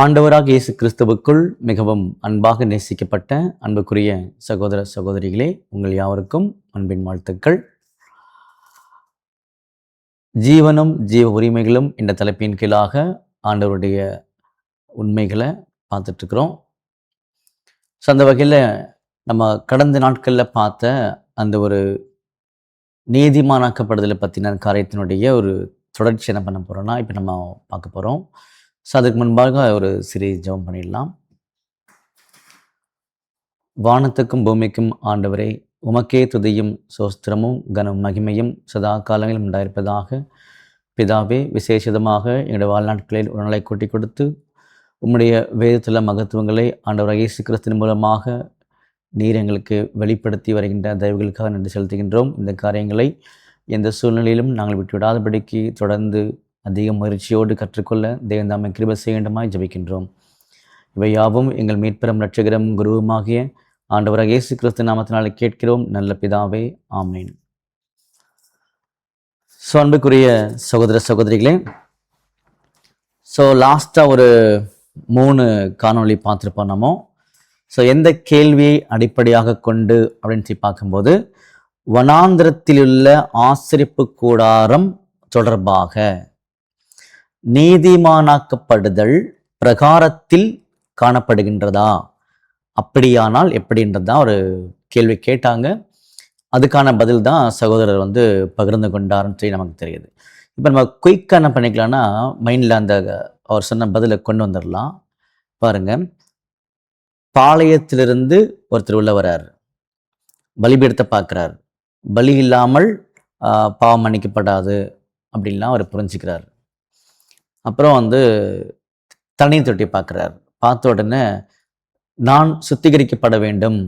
ஆண்டவராக இயேசு கிறிஸ்துவுக்குள் மிகவும் அன்பாக நேசிக்கப்பட்ட அன்புக்குரிய சகோதர சகோதரிகளே, உங்கள் யாவருக்கும் அன்பின் வாழ்த்துக்கள். ஜீவனும் ஜீவ உரிமைகளும் என்ற தலைப்பின் கீழாக ஆண்டவருடைய உண்மைகளை பார்த்துட்ருக்குறோம். ஸோ அந்த வகையில் நம்ம கடந்த நாட்களில் பார்த்த அந்த ஒரு நீதிமானாக்கப்படுதலை பற்றின காரியத்தினுடைய ஒரு தொடர்ச்சி என்ன பண்ண போகிறோன்னா இப்போ நம்ம பார்க்க போகிறோம். ஸோ அதுக்கு முன்பாக ஒரு சிறிய ஜெபம் பண்ணிடலாம். வானத்துக்கும் பூமிக்கும் ஆண்டவரே, உமக்கே துதியும் சோஸ்திரமும் கனம் மகிமையும் சதா காலங்களிலும் உண்டாயிருப்பதாக. பிதாவே, விசேஷமாக எங்களுடைய வாழ்நாட்களில் ஒரு நாளை கூட்டி கொடுத்து உம்முடைய வேதத்துள்ள மகத்துவங்களை ஆண்டவராக இயேசு கிறிஸ்துவின் மூலமாக நீர் எங்களுக்கு வெளிப்படுத்தி வருகின்ற தயவுகளுக்காக நன்றி செலுத்துகின்றோம். இந்த காரியங்களை எந்த சூழ்நிலையிலும் நாங்கள் விட்டுவிடாதபடிக்கு தொடர்ந்து அதிக முயற்சியோடு கற்றுக்கொள்ள தேவன் தாமே கிருபை செய்ய வேண்டுமாய் ஜெபிக்கின்றோம். இவை யாவும் எங்கள் மீட்பெரும் இரட்சகரும் குருவுமாகிய ஆண்டவராக இயேசு கிறிஸ்து நாமத்தினாலே கேட்கிறோம் நல்ல பிதாவே, ஆமேன். ஸோ அன்புக்குரிய சகோதர சகோதரிகளே, ஸோ லாஸ்ட்டாக ஒரு 3 காணொளி பார்த்துருப்போம் நம்ம. ஸோ எந்த கேள்வியை அடிப்படையாக கொண்டு அப்படின்னு சொல்லி பார்க்கும்போது, வனாந்திரத்திலுள்ள ஆசரிப்பு கூடாரம் தொடர்பாக நீதிமானாக்கப்படுதல் பிரகாரத்தில் காணப்படுகின்றதா, அப்படியானால் எப்படின்றது தான் ஒரு கேள்வி கேட்டாங்க. அதுக்கான பதில் தான் சகோதரர் பகிர்ந்து கொண்டாருன்னு சொல்லி நமக்கு தெரியுது. இப்போ நம்ம குயிக்காக என்ன பண்ணிக்கலாம்னா, மைண்டில் அந்த அவர் சொன்ன பதிலை கொண்டு வந்துடலாம். பாருங்க, பாளையத்திலிருந்து ஒருத்தர் உள்ள வர்றார், பலிபீடத்தை பார்க்குறார். பலி இல்லாமல் பாவம் மன்னிக்கப்படாது அப்படின்லாம் அவர் புரிஞ்சுக்கிறார். அப்புறம் தண்ணீர் தொட்டி பார்க்குறார். பார்த்த உடனே நான் சுத்திகரிக்கப்பட வேண்டும்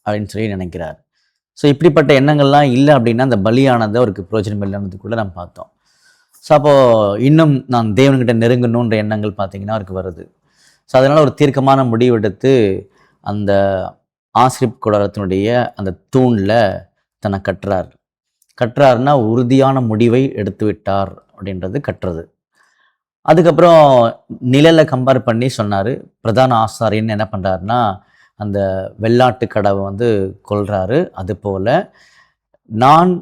அப்படின்னு சொல்லி நினைக்கிறார். ஸோ இப்படிப்பட்ட எண்ணங்கள்லாம் இல்லை அப்படின்னா அந்த பலியானது அவருக்கு பிரயோஜனம் இல்லைன்றதுக்குள்ளே நம்ம பார்த்தோம். ஸோ அப்போது இன்னும் நான் தேவன்கிட்ட நெருங்கணுன்ற எண்ணங்கள் பார்த்திங்கன்னா அவருக்கு வருது. ஸோ அதனால் ஒரு தீர்க்கமான முடிவெடுத்து அந்த ஆசிரிப்பு கூடாரத்தினுடைய அந்த தூணில் தன்னை கட்டுறாருன்னா உறுதியான முடிவை எடுத்து விட்டார் அப்படின்றது கட்டுறது. அதுக்கப்புறம் நிழலை கம்பேர் பண்ணி சொன்னார். பிரதான ஆசாரியன் என்ன பண்ணுறாருன்னா அந்த வெள்ளாட்டு கடாவை கொல்றாரு. அதுபோல் நான்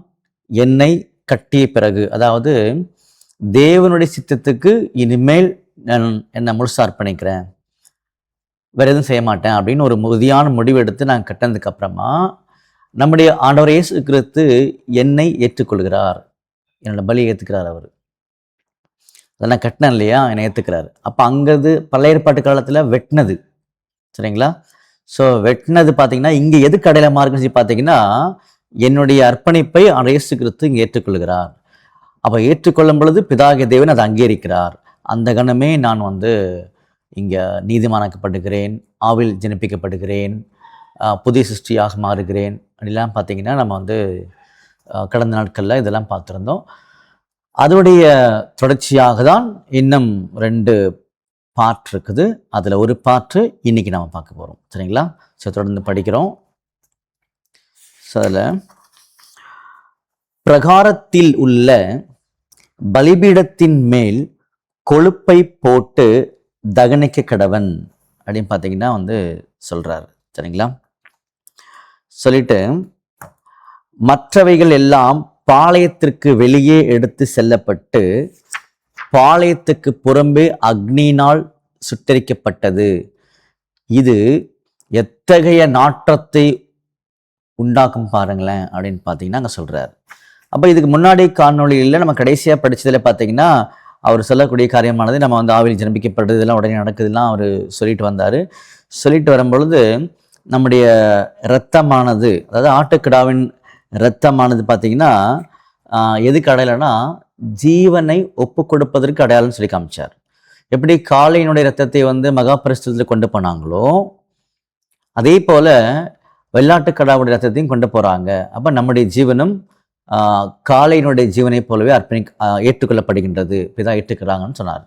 என்னை கட்டிய பிறகு, அதாவது தேவனுடைய சித்தத்துக்கு இனிமேல் நான் என்னை முழுசாக அர்ப்பணிக்கிறேன், வேறு எதுவும் செய்ய மாட்டேன் அப்படின்னு ஒரு உறுதியான முடிவு எடுத்து நான் கட்டினதுக்கு அப்புறமா நம்முடைய ஆண்டவர் இயேசு கிறிஸ்து என்னை ஏற்றுக்கொள்கிறார், என்னோட பலியை ஏற்றுக்கிறார். அவர் அதெல்லாம் கட்டினேன் இல்லையா, என்னை ஏற்றுக்கிறாரு. அப்போ அங்கது பழைய ஏற்பாட்டு காலத்தில் வெட்டினது, சரிங்களா? ஸோ வெட்டினது பார்த்தீங்கன்னா இங்கே எது அடையாளமாக இருக்குன்னு சொல்லி பார்த்தீங்கன்னா என்னுடைய அர்ப்பணிப்பை இயேசு கிறிஸ்து இங்கே ஏற்றுக்கொள்கிறார். அப்போ ஏற்றுக்கொள்ளும் பொழுது பிதாகிய தேவன் அதை அங்கீகரிக்கிறார். அந்த கணமே நான் இங்கே நீதிமானாக்கப்படுகிறேன், ஆவில் ஜனிப்பிக்கப்படுகிறேன், புதிய சிருஷ்டியாக மாறுகிறேன் அப்படிலாம் பார்த்தீங்கன்னா நம்ம கடந்த நாட்களில் இதெல்லாம் பார்த்துருந்தோம். அதோடைய தொடர்ச்சியாக தான் இன்னும் 2 பார்ட் இருக்குது. அதில் ஒரு பார்ட்டு இன்னைக்கு நம்ம பார்க்க போகிறோம், சரிங்களா? ஸோ தொடர்ந்து படிக்கிறோம். ஸோ அதில் பிரகாரத்தில் உள்ள பலிபீடத்தின் மேல் கொழுப்பை போட்டு தகனிக்க கடவன் அப்படின்னு பார்த்தீங்கன்னா சொல்கிறார், சரிங்களா? சொல்லிட்டு மற்றவைகள் எல்லாம் பாளையத்திற்கு வெளியே எடுத்து செல்லப்பட்டு பாளையத்துக்கு புறம்பே அக்னியினால் சுட்டரிக்கப்பட்டது. இது எத்தகைய நாற்றத்தை உண்டாக்கும் பாருங்களேன் அப்படின்னு பார்த்தீங்கன்னா அங்கே சொல்கிறார். அப்போ இதுக்கு முன்னாடி காணொளியில் நம்ம கடைசியாக படித்ததில் பார்த்தீங்கன்னா அவர் சொல்லக்கூடிய காரியமானது நம்ம ஆவில் ஜனிப்பிக்கப்படுறது இதெல்லாம் உடனே நடக்குதுலாம் அவர் சொல்லிட்டு வந்தார். சொல்லிட்டு வரும்பொழுது நம்முடைய இரத்தமானது, அதாவது ஆட்டுக்கிடாவின் இரத்தமானது பார்த்தீங்கன்னா எதுக்கு அடையாளம்னா ஜீவனை ஒப்பு கொடுப்பதற்கு அடையாளம்னு சொல்லி காமிச்சார். எப்படி காளையினுடைய இரத்தத்தை மகாபரிசுத்தத்தில் கொண்டு போனாங்களோ அதே போல் வெள்ளாட்டுக்கடாவுடைய இரத்தத்தையும் கொண்டு போகிறாங்க. அப்போ நம்முடைய ஜீவனும் காளையினுடைய ஜீவனை போலவே ஏற்றுக்கொள்ளப்படுகின்றது, இப்படிதான் ஏற்றுக்கிறாங்கன்னு சொன்னார்.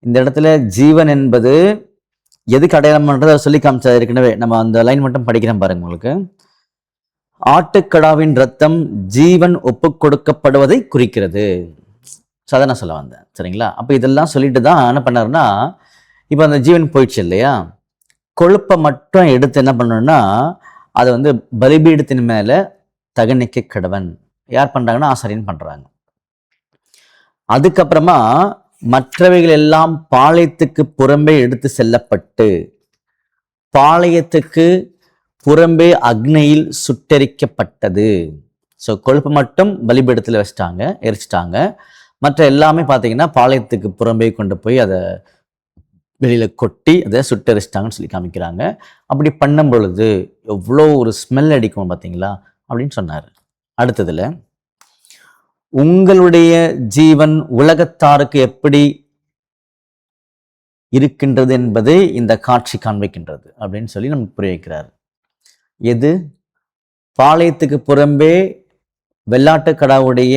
இந்த இடத்துல ஜீவன் என்பது எதுக்கு அடையாளம்ன்றதை சொல்லி காமிச்சார். ஏற்கனவே நம்ம அந்த லைன் மட்டும் படிக்கிறேன் பாருங்க. உங்களுக்கு ஆட்டுக்கடாவின் ரத்தம் ஜீவன் ஒப்பு கொடுக்கப்படுவதை குறிக்கிறது. அதை நான் சொல்ல வந்தேன், சரிங்களா? அப்போ இதெல்லாம் சொல்லிட்டு தான் என்ன பண்ணாருன்னா இப்போ அந்த ஜீவன் போயிடுச்சு இல்லையா, கொழுப்பை மட்டும் எடுத்து என்ன பண்ணணும்னா அதை வந்து பலிபீடத்தின் மேலே தகனிக்க கடவன். யார் பண்ணுறாங்கன்னா ஆசாரியன் பண்ணுறாங்க. அதுக்கப்புறமா மற்றவைகள் எல்லாம் பாளையத்துக்கு புறம்பே எடுத்து செல்லப்பட்டு பாளையத்துக்கு புறம்பே அக்னியில் சுட்டெரிக்கப்பட்டது. ஸோ கொழுப்பு மட்டும் பலிபீடத்தில் வச்சிட்டாங்க, எரிச்சிட்டாங்க. மற்ற எல்லாமே பார்த்தீங்கன்னா பாளையத்துக்கு புறம்பே கொண்டு போய் அதை வெளியில் கொட்டி அதை சுட்டெரிச்சிட்டாங்கன்னு சொல்லி காமிக்கிறாங்க. அப்படி பண்ணும் பொழுது எவ்வளோ ஒரு ஸ்மெல் அடிக்கும் பார்த்தீங்களா அப்படின்னு சொன்னார். அடுத்ததில் உங்களுடைய ஜீவன் உலகத்தாருக்கு எப்படி இருக்கின்றது என்பதை இந்த காட்சி காண்பிக்கின்றது அப்படின்னு சொல்லி நமக்கு புரிய வைக்கிறார். எது? பாளையத்துக்கு புறம்பே வெள்ளாட்டு கடாவுடைய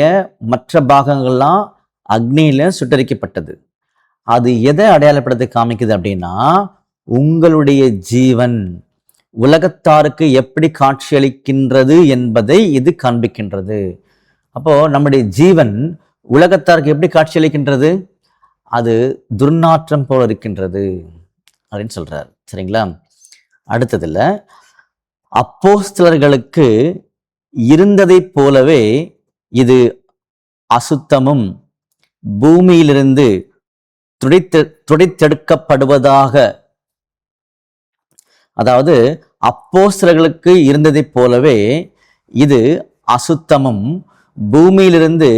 மற்ற பாகங்கள்லாம் அக்னியில சுட்டரிக்கப்பட்டது. அது எதை அடையாளப்படுத்தி காமிக்குது அப்படின்னா, உங்களுடைய ஜீவன் உலகத்தாருக்கு எப்படி காட்சியளிக்கின்றது என்பதை இது காண்பிக்கின்றது. அப்போ நம்முடைய ஜீவன் உலகத்தாருக்கு எப்படி காட்சியளிக்கின்றது? அது துர்நாற்றம் போல இருக்கின்றது அப்படின்னு சொல்றார். சரிங்களா? அடுத்ததுல அப்போஸ்தலர்களுக்கு இருந்ததை போலவே இது அசுத்தமும் பூமியிலிருந்து துடைத்தெடுக்கப்படுவதாக. அதாவது அப்போஸ்தலர்களுக்கு இருந்ததை போலவே இது அசுத்தமும் பூமியிலிருந்து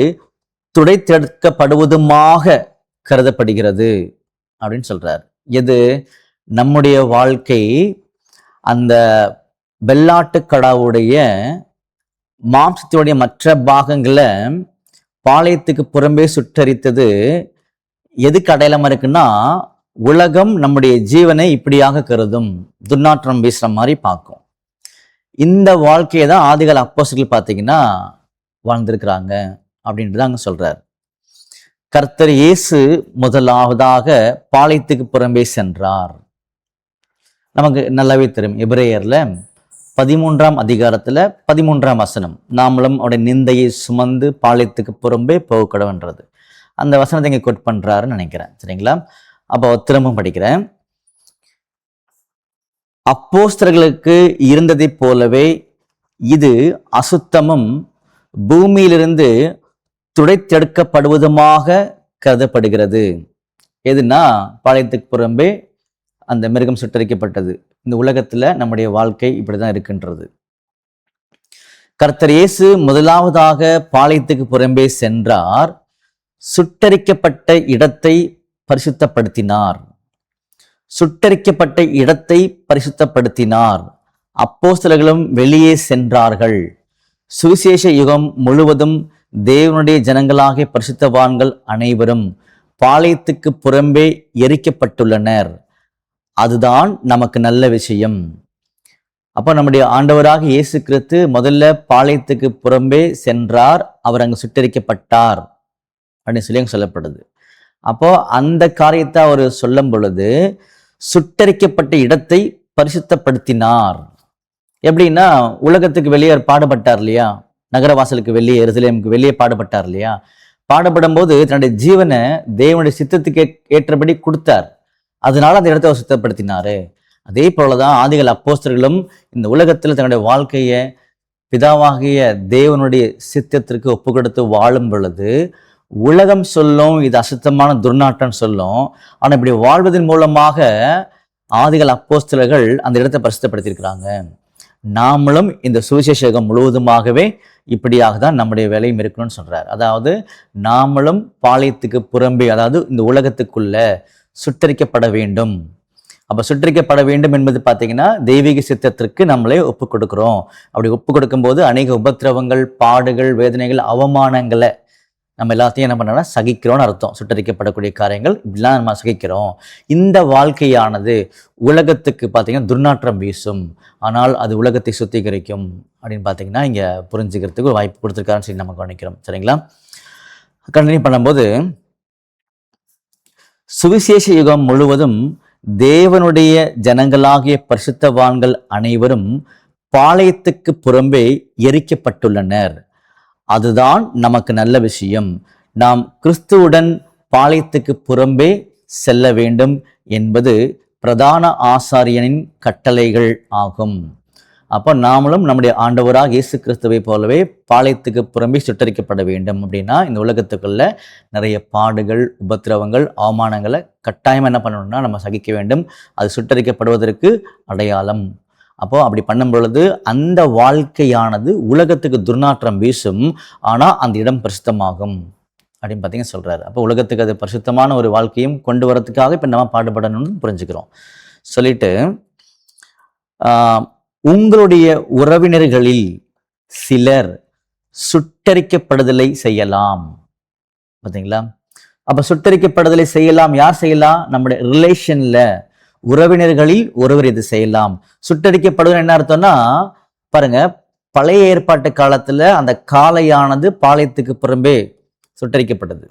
துடைத்தெடுக்கப்படுவதுமாக கருதப்படுகிறது அப்படின்னு சொல்றார். எது? நம்முடைய வாழ்க்கை அந்த வெள்ளாட்டுக்கடாவுடைய மாம்சத்துடைய மற்ற பாகங்களை பாளையத்துக்கு புறம்பே சுட்டரித்தது எதுக்கு அடையாளமா இருக்குன்னா, உலகம் நம்முடைய ஜீவனை இப்படியாக கருதும், துர்நாற்றம் வீசுற மாதிரி பார்க்கும். இந்த வாழ்க்கையை தான் ஆதிகால அப்போஸ்தலர்கள் பார்த்தீங்கன்னா வாழ்ந்திருக்கிறாங்க அப்படின்றது அங்க சொல்றார். கர்த்தர் இயேசு முதலாவதாக பாளையத்துக்கு புறம்பே சென்றார். நமக்கு நல்லாவே தெரியும், எபிரேயர்ல 13ஆம் அதிகாரத்துல 13ஆம் வசனம், நாமளும் அவருடைய நிந்தையை சுமந்து பாளையத்துக்கு புறம்பே போகக்கூடவன்றது. அந்த வசனத்தை இங்க கோட் பண்றாருன்னு நினைக்கிறேன். சரிங்களா? அப்போ திரும்பவும் படிக்கிறேன். அப்போஸ்தலர்களுக்கு இருந்ததை போலவே இது அசுத்தமும் பூமியிலிருந்து துடைத்தெடுக்கப்படுவதுமாக கருதப்படுகிறது. எதுனா பாளையத்துக்கு புறம்பே அந்த மிருகம் சுட்டரிக்கப்பட்டது. இந்த உலகத்துல நம்முடைய வாழ்க்கை இப்படிதான் இருக்கின்றது. கர்த்தர் இயேசு முதலாவதாக பாளையத்துக்கு புறம்பே சென்றார், சுட்டரிக்கப்பட்ட இடத்தை பரிசுத்தப்படுத்தினார். சுட்டரிக்கப்பட்ட இடத்தை பரிசுத்தப்படுத்தினார். அப்போஸ்தலர்களும் வெளியே சென்றார்கள். சுவிசேஷ யுகம் முழுவதும் தேவனுடைய ஜனங்களாகிய பரிசுத்தவான்கள் அனைவரும் பாளையத்துக்கு புறம்பே எரிக்கப்பட்டுள்ளனர். அதுதான் நமக்கு நல்ல விஷயம். அப்போ நம்முடைய ஆண்டவராக இயேசு கிறிஸ்து முதல்ல பாளையத்துக்கு புறம்பே சென்றார், அவர் அங்கு சுட்டரிக்கப்பட்டார் அப்படின்னு சொல்லி அங்கே சொல்லப்படுது. அப்போ அந்த காரியத்தை அவர் சொல்லும் பொழுது சுட்டரிக்கப்பட்ட இடத்தை பரிசுத்தப்படுத்தினார். எப்படின்னா, உலகத்துக்கு வெளியே பாடுபட்டார் இல்லையா, நகரவாசலுக்கு வெளியே, எருசலேமுக்கு வெளியே பாடுபட்டார் இல்லையா. பாடுபடும் போது தன்னுடைய ஜீவனை தேவனுடைய சித்தத்துக்கு ஏற்றபடி கொடுத்தார். அதனால அந்த இடத்தை அவர் சுத்தப்படுத்தினாரு. அதே போலதான் ஆதிகால அப்போஸ்தலர்களும் இந்த உலகத்துல தன்னுடைய வாழ்க்கையை பிதாவாகிய தேவனுடைய சித்தத்திற்கு ஒப்பு கொடுத்து வாழும் பொழுது உலகம் சொல்லும் இது அசுத்தமான துர்நாற்றம் சொல்லும். ஆனா இப்படி வாழ்வதன் மூலமாக ஆதிகால அப்போஸ்தலர்கள் அந்த இடத்தை பரிசுத்தப்படுத்தியிருக்கிறாங்க. நாமளும் இந்த சுவிசேஷகம் முழுவதுமாகவே இப்படியாக தான் நம்முடைய வேலையும் இருக்கணும்னு சொல்றார். அதாவது நாமளும் பாளையத்துக்கு புறம்பே, அதாவது இந்த உலகத்துக்குள்ள சுட்டரிக்கப்பட வேண்டும். அப்ப சுட்டரிக்கப்பட வேண்டும் என்பது பார்த்தீங்கன்னா தெய்வீக சித்தத்திற்கு நம்மளே ஒப்பு கொடுக்கிறோம். அப்படி ஒப்பு கொடுக்கும் போது அநேக உபத்திரவங்கள், பாடுகள், வேதனைகள், அவமானங்களை நம்ம எல்லாத்தையும் என்ன பண்ணோம்னா சகிக்கிறோம்னு அர்த்தம். சுட்டரிக்கப்படக்கூடிய காரியங்கள் இப்படிலாம் நம்ம சகிக்கிறோம். இந்த வாழ்க்கையானது உலகத்துக்கு பார்த்தீங்கன்னா துர்நாற்றம் வீசும், ஆனால் அது உலகத்தை சுத்திகரிக்கும் அப்படின்னு பார்த்தீங்கன்னா இங்க புரிஞ்சுக்கிறதுக்கு ஒரு வாய்ப்பு கொடுத்துருக்காருன்னு சொல்லி நம்ம கவனிக்கிறோம். சரிங்களா? கண்டினியூ பண்ணும்போது, சுவிசேஷ யுகம் முழுவதும் தேவனுடைய ஜனங்களாகிய பரிசுத்தவான்கள் அனைவரும் பாளையத்துக்கு புறம்பே எரிக்கப்பட்டுள்ளனர். அதுதான் நமக்கு நல்ல விஷயம். நாம் கிறிஸ்துவுடன் பாளையத்துக்கு புறம்பே செல்ல வேண்டும், என்பது பிரதான ஆசாரியனின் கட்டளைகள் ஆகும். அப்போ நாமளும் நம்முடைய ஆண்டவராக இயேசு கிறிஸ்துவை போலவே பாளையத்துக்கு புறம்பே சுட்டரிக்கப்பட வேண்டும். அப்படின்னா இந்த உலகத்துக்குள்ள நிறைய பாடுகள், உபத்திரவங்கள், அவமானங்களை கட்டாயம் என்ன பண்ணணும்னா நம்ம சகிக்க வேண்டும். அது சுட்டரிக்கப்படுவதற்கு அடையாளம். அப்போ அப்படி பண்ணும் பொழுது அந்த வாழ்க்கையானது உலகத்துக்கு துர்நாற்றம் வீசும், ஆனால் அந்த இடம் பரிசுத்தமாகும் அப்படின்னு பார்த்தீங்கன்னா சொல்றாரு. அப்போ உலகத்துக்கு அது பரிசுத்தமான ஒரு வாழ்க்கையும் கொண்டு வரதுக்காக இப்போ நம்ம பாடுபடணும்னு புரிஞ்சுக்கிறோம். சொல்லிட்டு உங்களுடைய உறவினர்களில் சிலர் சுட்டரிக்கப்படுதலை செய்யலாம். பார்த்தீங்களா? அப்ப சுட்டரிக்கப்படுதலை செய்யலாம். யார் செய்யலாம்? நம்முடைய ரிலேஷன்ல உறவினர்களில் ஒருவர் இது செய்யலாம். சுட்டரிக்கப்படுவது என்ன அர்த்தம்னா, பாருங்க, பழைய ஏற்பாட்டு காலத்துல அந்த காளையானது பாளையத்துக்கு புறம்பே சுட்டரிக்கப்பட்டது.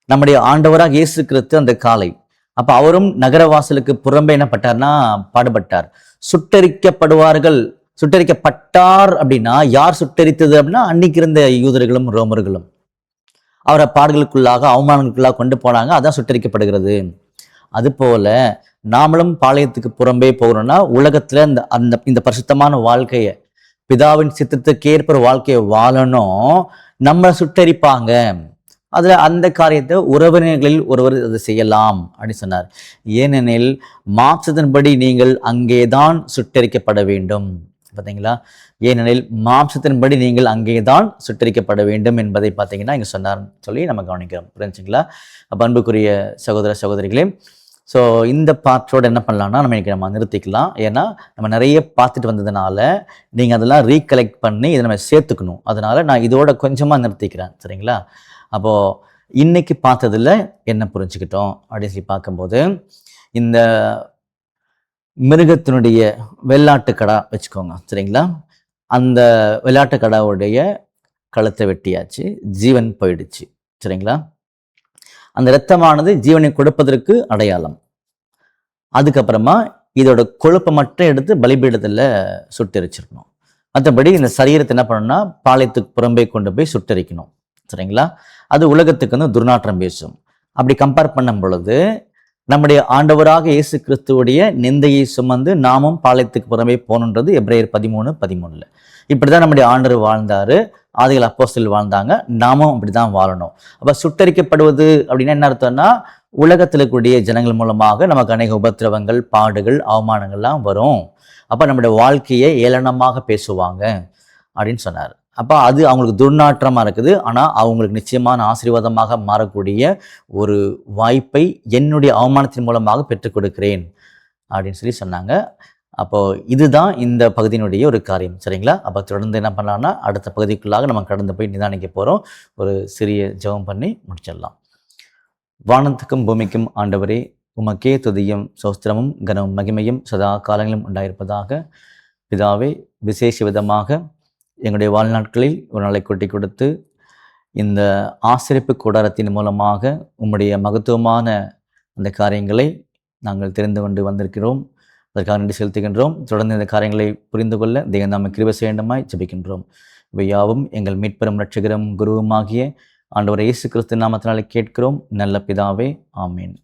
நம்முடைய ஆண்டவராக இயேசு கிறிஸ்து அந்த காளை. அப்ப அவரும் நகரவாசலுக்கு புறம்பே என்ன பட்டார்னா பாடுபட்டார். சுட்டரிக்கப்படுவார்கள். சுட்டரிக்கப்பட்டார் அப்படின்னா யார் சுட்டரித்தது அப்படின்னா அன்னைக்கு இருந்த யூதர்களும் ரோமர்களும் அவரை பாடுகளுக்குள்ளாக அவமானங்களுக்குள்ளாக கொண்டு போனாங்க. அதான் சுட்டரிக்கப்படுகிறது. அது போல நாமளும் பாளையத்துக்கு புறம்பே போகிறோம்னா உலகத்துல இந்த பரிசுத்தமான வாழ்க்கையை, பிதாவின் சித்தத்துக்கு ஏற்ப வாழ்க்கையை வாழணும். நம்மளை சுட்டரிப்பாங்க. அதுல அந்த காரியத்தை உறவினர்களில் ஒருவர் அதை செய்யலாம் அப்படின்னு சொன்னார். ஏனெனில் மாம்சத்தின்படி நீங்கள் அங்கேதான் சுட்டரிக்கப்பட வேண்டும். பார்த்தீங்களா? ஏனெனில் மாம்சத்தின்படி நீங்கள் அங்கேதான் சுட்டரிக்கப்பட வேண்டும் என்பதை பார்த்தீங்கன்னா இங்கே சொன்னார்னு சொல்லி நம்ம கவனிக்கிறோம். புரிஞ்சுங்களா? அன்புக்குரிய சகோதர சகோதரிகளே, ஸோ இந்த பாட்டோட என்ன பண்ணலாம்னா நம்ம நிறுத்திக்கலாம். ஏன்னா நம்ம நிறைய பார்த்துட்டு வந்ததுனால நீங்கள் அதெல்லாம் ரீகலெக்ட் பண்ணி இதை நம்ம சேர்த்துக்கணும். அதனால நான் இதோட கொஞ்சமாக நிறுத்திக்கிறேன். சரிங்களா? அப்போது இன்னைக்கு பார்த்ததில் என்ன புரிஞ்சுக்கிட்டோம் அப்படின்னு சொல்லி பார்க்கும்போது, இந்த மிருகத்தினுடைய வெள்ளாட்டுக்கடா வச்சுக்கோங்க. சரிங்களா? அந்த வெள்ளாட்டுக்கடாவுடைய கழுத்தை வெட்டியாச்சு, ஜீவன் போயிடுச்சு. சரிங்களா? அந்த இரத்தமானது ஜீவனை கொடுப்பதற்கு அடையாளம். அதுக்கப்புறமா இதோட கொழுப்பை மட்டும் எடுத்து பலிபீடத்தில் சுட்டரிச்சிருக்கணும். மற்றபடி இந்த சரீரத்தை என்ன பண்ணணும்னா பாளையத்துக்கு புறம்பே கொண்டு போய் சுட்டரிக்கணும். சரிங்களா? அது உலகத்துக்கு வந்து துர்நாற்றம் பேசும். அப்படி கம்பேர் பண்ணும் பொழுது நம்முடைய ஆண்டவராக இயேசு கிறிஸ்துவுடைய நிந்தையை சுமந்து நாமும் பாளையத்துக்கு புறம்பே போகணுன்றது எபிரேயர் 13:13. இப்படிதான் நம்முடைய ஆண்டவர் வாழ்ந்தாரு. ஆதிகள் அப்போஸ்தலர்கள் வாழ்ந்தாங்க. நாமும் அப்படிதான் வாழணும். அப்ப சுட்டரிக்கப்படுவது அப்படின்னா என்ன அர்த்தம்னா, உலகத்தில் இருக்கக்கூடிய ஜனங்கள் மூலமாக நமக்கு அநேக உபத்திரவங்கள், பாடுகள், அவமானங்கள்லாம் வரும். அப்ப நம்முடைய வாழ்க்கையை ஏளனமாக பேசுவாங்க அப்படின்னு சொன்னார். அப்போ அது அவங்களுக்கு துர்நாற்றமா இருக்குது. ஆனால் அவங்களுக்கு நிச்சயமான ஆசீர்வாதமாக மாறக்கூடிய ஒரு வாய்ப்பை என்னுடைய அவமானத்தின் மூலமாக பெற்றுக் கொடுக்கிறேன் அப்படின்னு சொல்லி சொன்னாங்க. அப்போ இதுதான் இந்த பகுதியினுடைய ஒரு காரியம். சரிங்களா? அப்போ தொடர்ந்து என்ன பண்ணலாம்னா அடுத்த பகுதிக்குள்ளாக நம்ம கடந்து போய் நிதானிக்க போகிறோம். ஒரு சிறிய ஜெபம் பண்ணி முடிச்சிடலாம். வானத்துக்கும் பூமிக்கும் ஆண்டவரே, உமக்கே துதியும் சோஸ்திரமும் கனமும் மகிமையும் சதா காலங்களும் உண்டாயிருப்பதாக. பிதாவே, விசேஷ விதமாக எங்களுடைய வாழ்நாட்களில் ஒரு நாளை கொட்டி கொடுத்து இந்த ஆசிரிப்பு கூடாரத்தின் மூலமாக உம்முடைய மகத்துவமான அந்த காரியங்களை நாங்கள் தெரிந்து கொண்டு வந்திருக்கிறோம். அதற்காக நன்றி செலுத்துகின்றோம். தொடர்ந்து இந்த காரியங்களை புரிந்து கொள்ள தேவன் நாம கிருபை செய்ய வேண்டுமாய் ஜெபிக்கின்றோம். இவை யாவும் எங்கள் மீட்பெரும் இரட்சகரும் குருவுமாகிய ஆண்டவர் இயேசு கிறிஸ்து நாமத்தினாலே கேட்கிறோம் நல்ல பிதாவே. ஆமீன்.